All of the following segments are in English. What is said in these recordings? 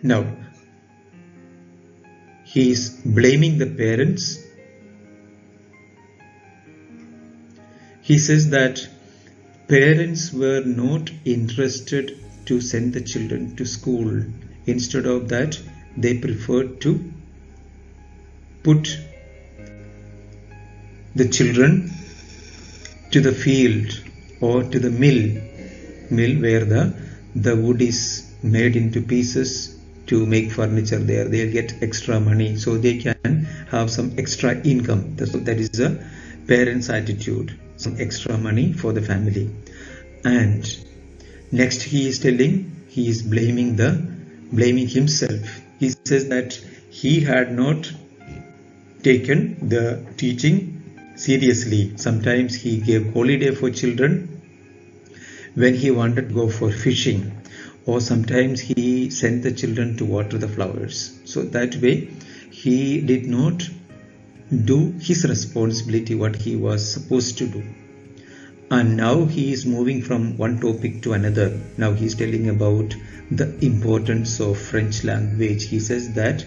Now, he is blaming the parents. He says that parents were not interested to send the children to school. Instead of that, they preferred to put the children to the field or to the mill where the wood is made into pieces to make furniture there. They'll get extra money so they can have some extra income. That is the parents' attitude, some extra money for the family. And next he is blaming himself. He says that he had not taken the teaching seriously. Sometimes he gave holiday for children when he wanted to go for fishing, or sometimes he sent the children to water the flowers. So that way he did not do his responsibility, what he was supposed to do. And now he is moving from one topic to another. Now he is telling about the importance of French language. He says that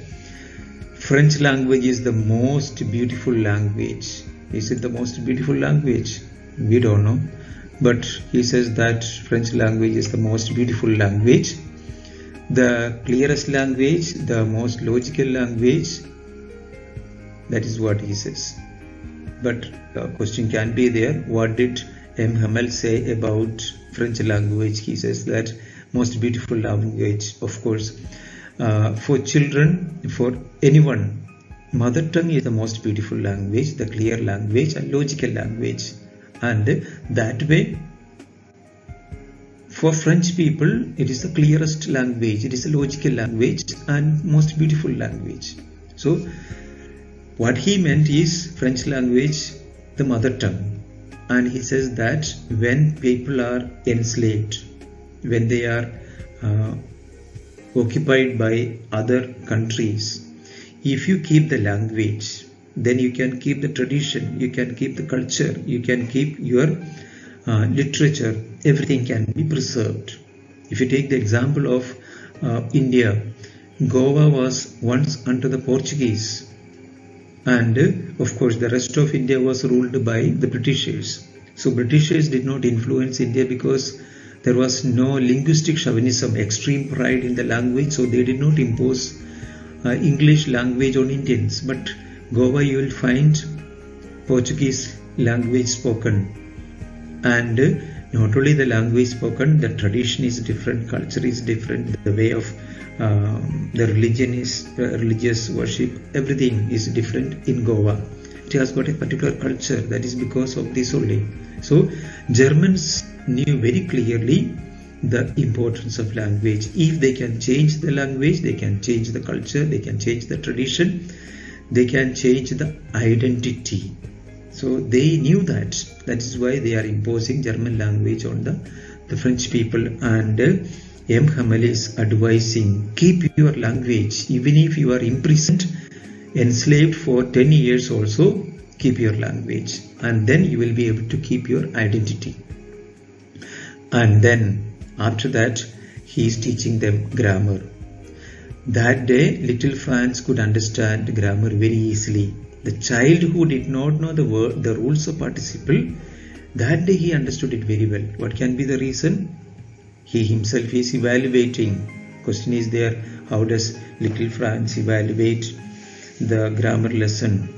French language is the most beautiful language. Is it the most beautiful language? We don't know. But he says that French language is the most beautiful language, the clearest language, the most logical language. That is what he says. But the question can be there, what did M. Hamel say about French language? He says that most beautiful language. Of course, for children, for anyone, mother tongue is the most beautiful language, the clear language and logical language. And that way, for French people, it is the clearest language, it is a logical language and most beautiful language. So what he meant is French language, the mother tongue. And he says that when people are enslaved, when they are occupied by other countries, if you keep the language, then you can keep the tradition, you can keep the culture, you can keep your literature, everything can be preserved. If you take the example of India, Goa was once under the Portuguese, and of course the rest of India was ruled by the Britishers. So Britishers did not influence India because there was no linguistic chauvinism, extreme pride in the language, so they did not impose English language on Indians. But Goa, you will find Portuguese language spoken, and not only the language spoken, the tradition is different, culture is different, the way of the religion is religious worship, everything is different in Goa. It has got a particular culture, that is because of this only. So Germans knew very clearly the importance of language. If they can change the language, they can change the culture, they can change the tradition, they can change the identity. So they knew that. That is why they are imposing German language on the French people. And M. Hamel is advising, keep your language. Even if you are imprisoned, enslaved for 10 years also, keep your language. And then you will be able to keep your identity. And then after that, he is teaching them grammar. That day, little Franz could understand grammar very easily. The child who did not know the rules of participle, that day he understood it very well. What can be the reason? He himself is evaluating. Question is there, how does little Franz evaluate the grammar lesson?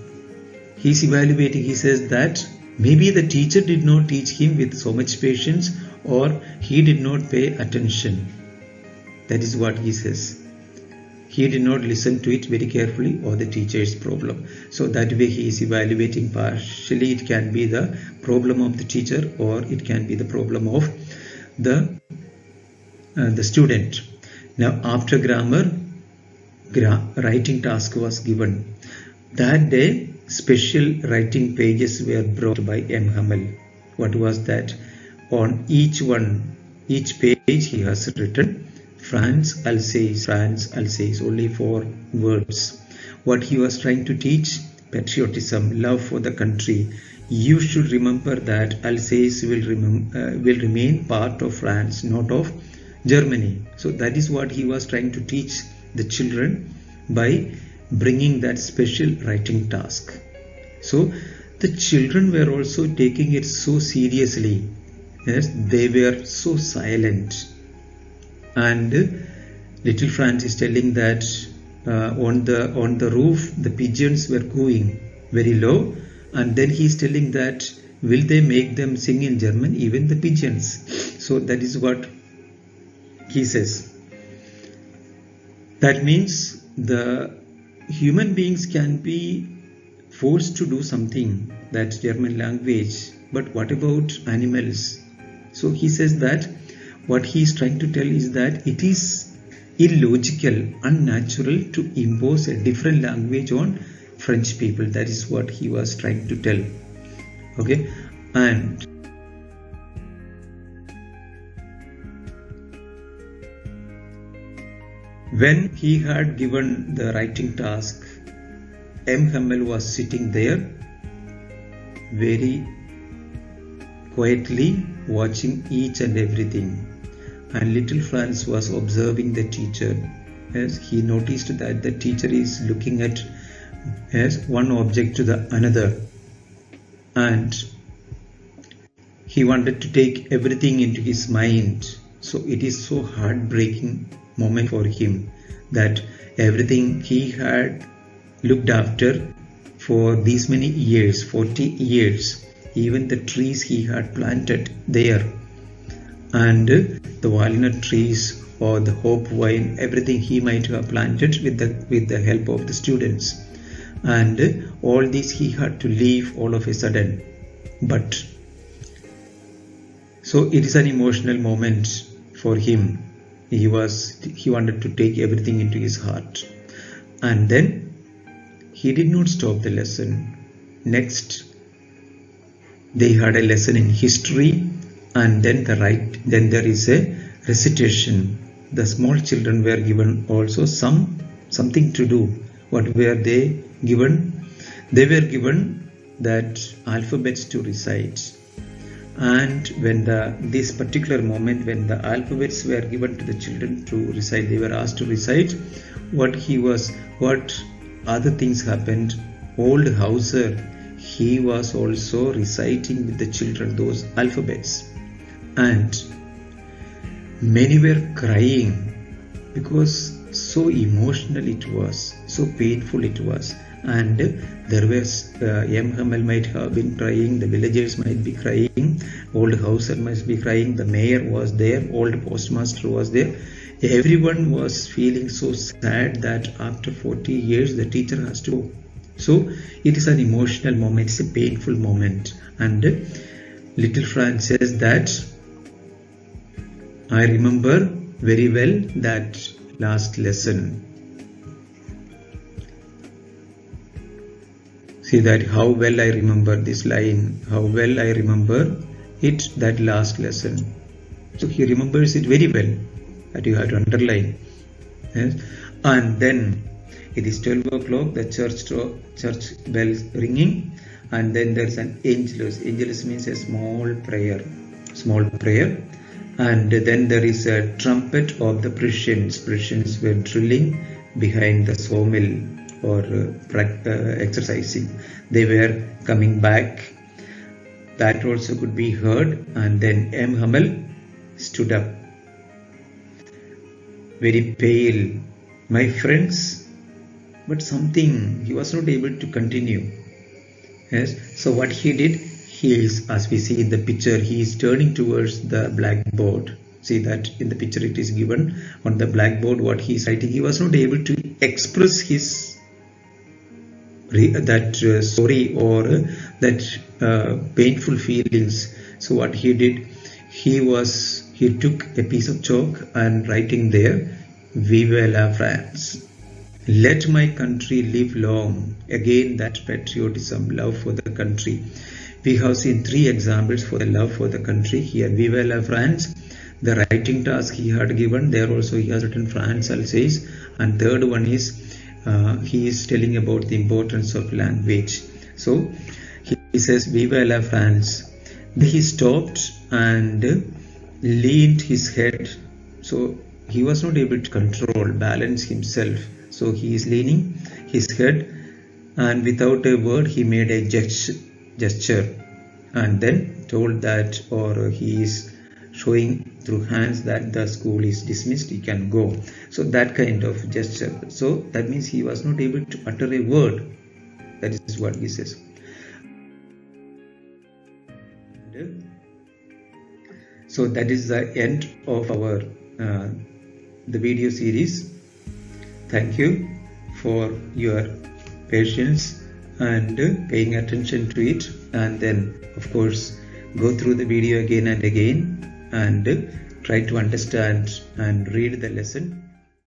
He is evaluating. He says that maybe the teacher did not teach him with so much patience, or he did not pay attention. That is what he says. He did not listen to it very carefully, or the teacher's problem. So that way he is evaluating partially. It can be the problem of the teacher, or it can be the problem of the student. Now after grammar, writing task was given. That day special writing pages were brought by M. Hamel. What was that? On each page he has written Franz Alsace, only 4 words. What he was trying to teach? Patriotism, love for the country. You should remember that Alsace will remain part of France, not of Germany. So that is what he was trying to teach the children by bringing that special writing task. So the children were also taking it so seriously. Yes, they were so silent. And little Franz is telling that on the roof the pigeons were cooing very low, and then he is telling that will they make them sing in German, even the pigeons. So that is what he says. That means the human beings can be forced to do something, that German language, but what about animals? So he says that what he is trying to tell is that it is illogical, unnatural to impose a different language on French people. That is what he was trying to tell. Okay, and when he had given the writing task, M. Hamel was sitting there very quietly watching each and everything, and little Franz was observing the teacher. As he noticed that the teacher is looking at one object to the another, and he wanted to take everything into his mind. So it is so heartbreaking moment for him that everything he had looked after for these many years, 40 years, even the trees he had planted there, and the walnut trees or the hope vine, everything he might have planted with the help of the students, and all this he had to leave all of a sudden. But so it is an emotional moment for him. He wanted to take everything into his heart, and then he did not stop the lesson. Next, they had a lesson in history, and then there is a recitation. The small children were given also something to do. What were they given? They were given that alphabets to recite. And when this particular moment, when the alphabets were given to the children to recite, they were asked to recite what other things happened. Old Hauser, he was also reciting with the children those alphabets, and many were crying because so emotional it was, so painful it was. And there was M. Hamel might have been crying, the villagers might be crying, old Hauser must be crying, the mayor was there, old postmaster was there. Everyone was feeling so sad that after 40 years the teacher has to go. So it is an emotional moment, it's a painful moment. And little Franz says that I remember very well that last lesson. See that how well I remember this line, how well I remember it, that last lesson. So he remembers it very well, that you have to underline. Yes? And then it is 12 o'clock, the church bell ringing, and then there is an angelus. Angelus means a small prayer. And then there is a trumpet of the Prussians. Prussians were drilling behind the sawmill or exercising. They were coming back. That also could be heard. And then M. Hamel stood up, very pale. My friends, but something, he was not able to continue. Yes. So what he did, he is, as we see in the picture, he is turning towards the blackboard. See that in the picture it is given on the blackboard what he is writing. He was not able to express his sorry or that painful feelings. So what he did, he took a piece of chalk and writing there, Vive la France. Let my country live long. Again that patriotism, love for the country. We have seen 3 examples for the love for the country here. Vive la France. The writing task he had given, there also he has written France Alsace. And third one is he is telling about the importance of language. So he says Vive la France. Then he stopped and leaned his head So he was not able to control, balance himself. So he is leaning his head, and without a word he made a gesture and then told that, or he is showing through hands that the school is dismissed, he can go. So that kind of gesture. So that means he was not able to utter a word. That is what he says. So that is the end of our the video series. Thank you for your patience and paying attention to it, and then of course go through the video again and again and try to understand and read the lesson.